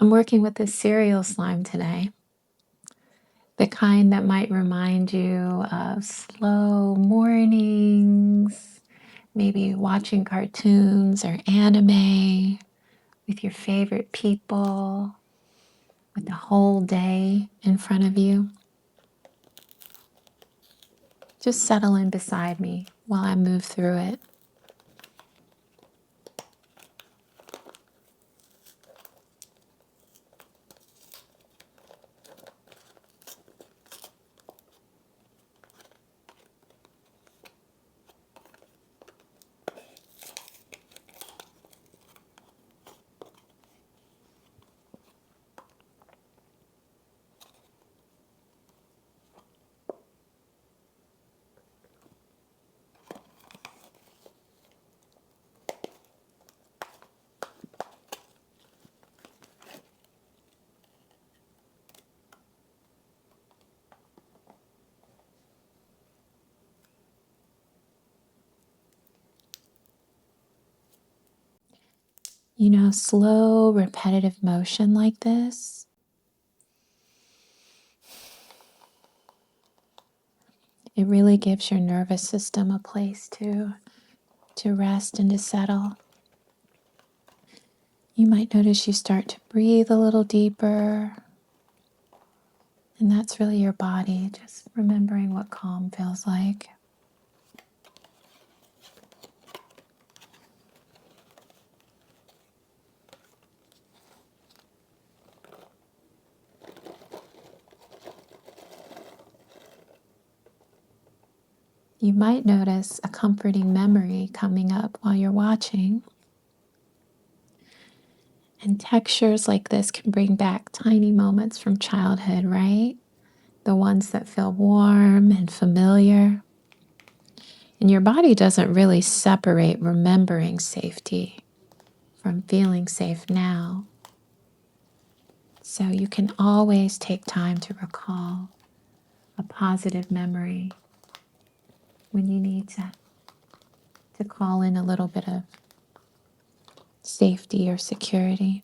I'm working with this cereal slime today, the kind that might remind you of slow mornings, maybe watching cartoons or anime with your favorite people, with the whole day in front of you. Just settle in beside me while I move through it. Slow, repetitive motion like this, it really gives your nervous system a place to rest and to settle. You might notice you start to breathe a little deeper, and that's really your body just remembering what calm feels like. You might notice a comforting memory coming up while you're watching. And textures like this can bring back tiny moments from childhood, right? The ones that feel warm and familiar. And your body doesn't really separate remembering safety from feeling safe now. So you can always take time to recall a positive memory when you need to call in a little bit of safety or security.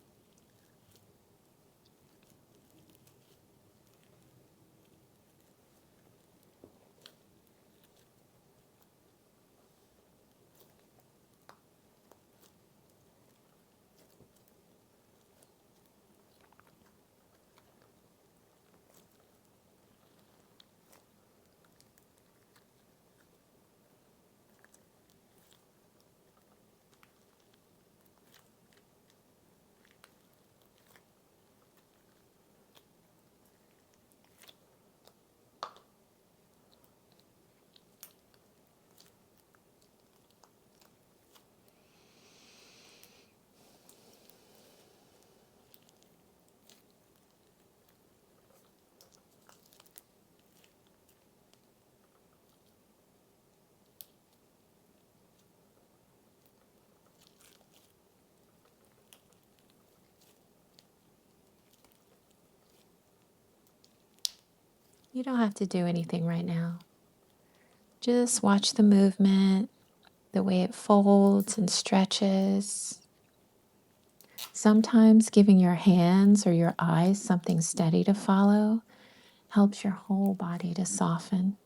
You don't have to do anything right now. Just watch the movement, the way it folds and stretches. Sometimes giving your hands or your eyes something steady to follow helps your whole body to soften.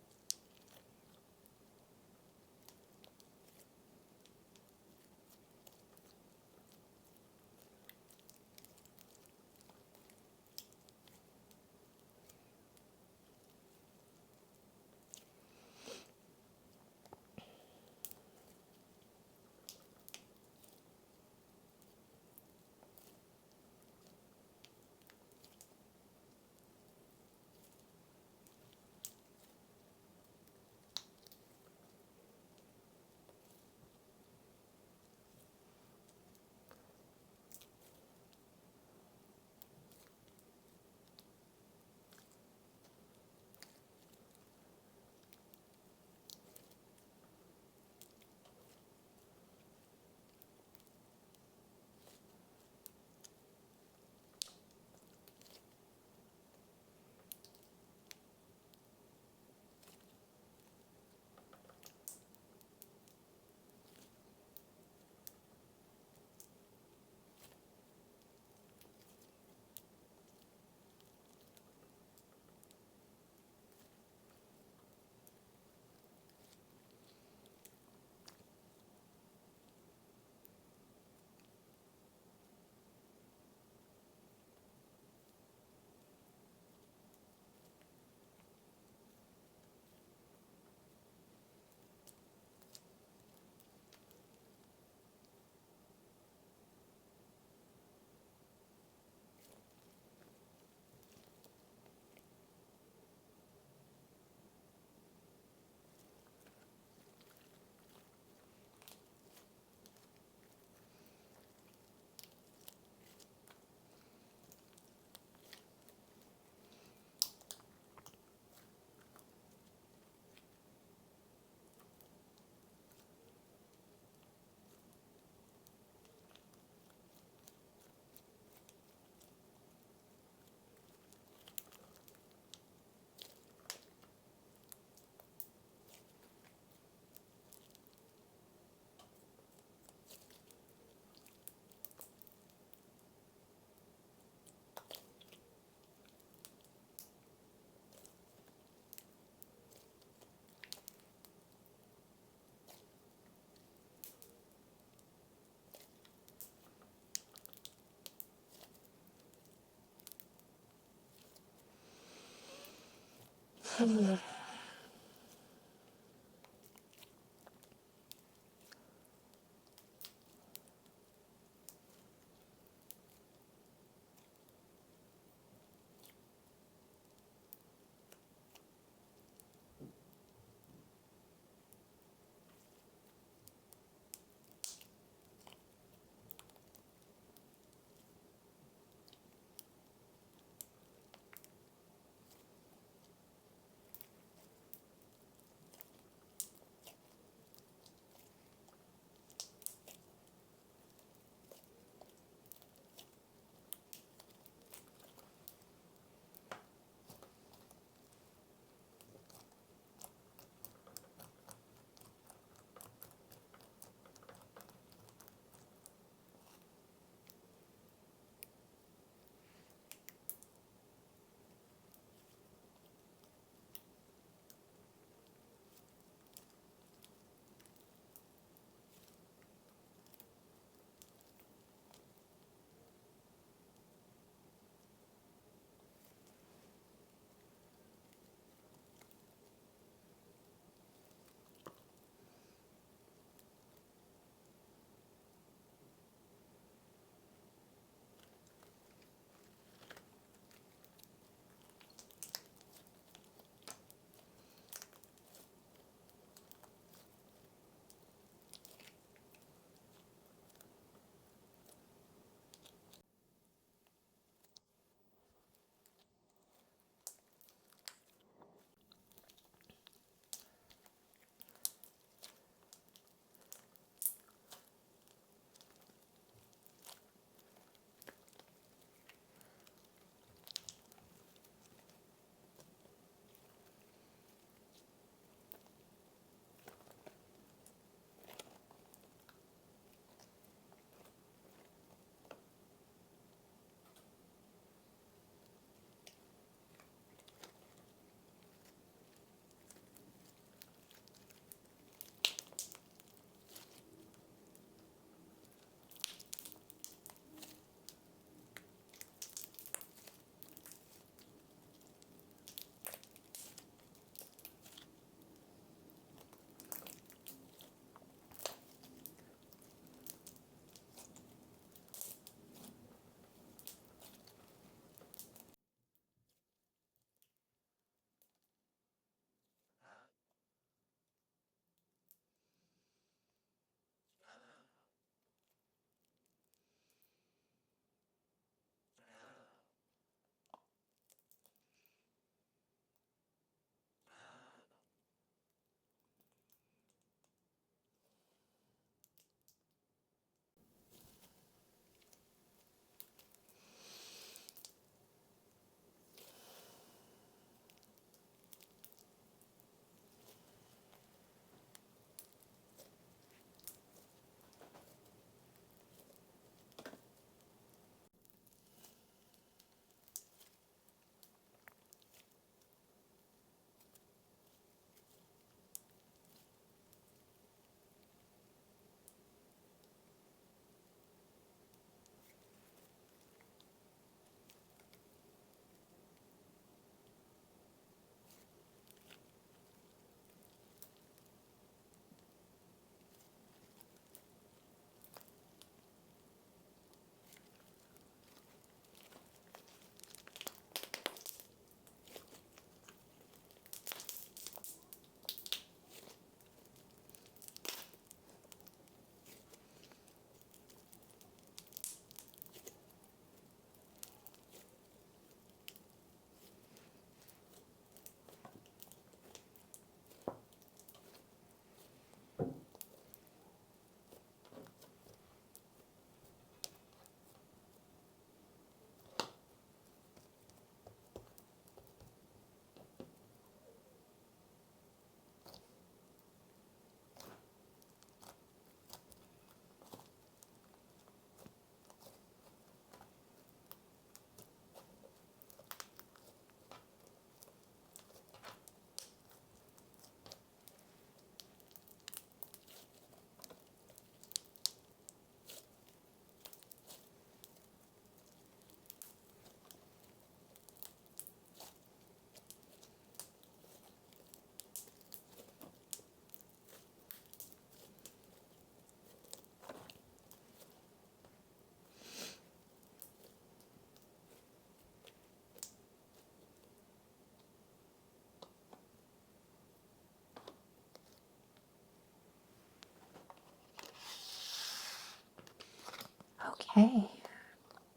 Okay.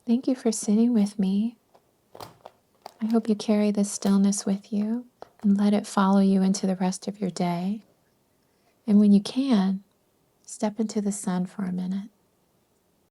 Thank you for sitting with me. I hope you carry this stillness with you and let it follow you into the rest of your day. And when you can, step into the sun for a minute.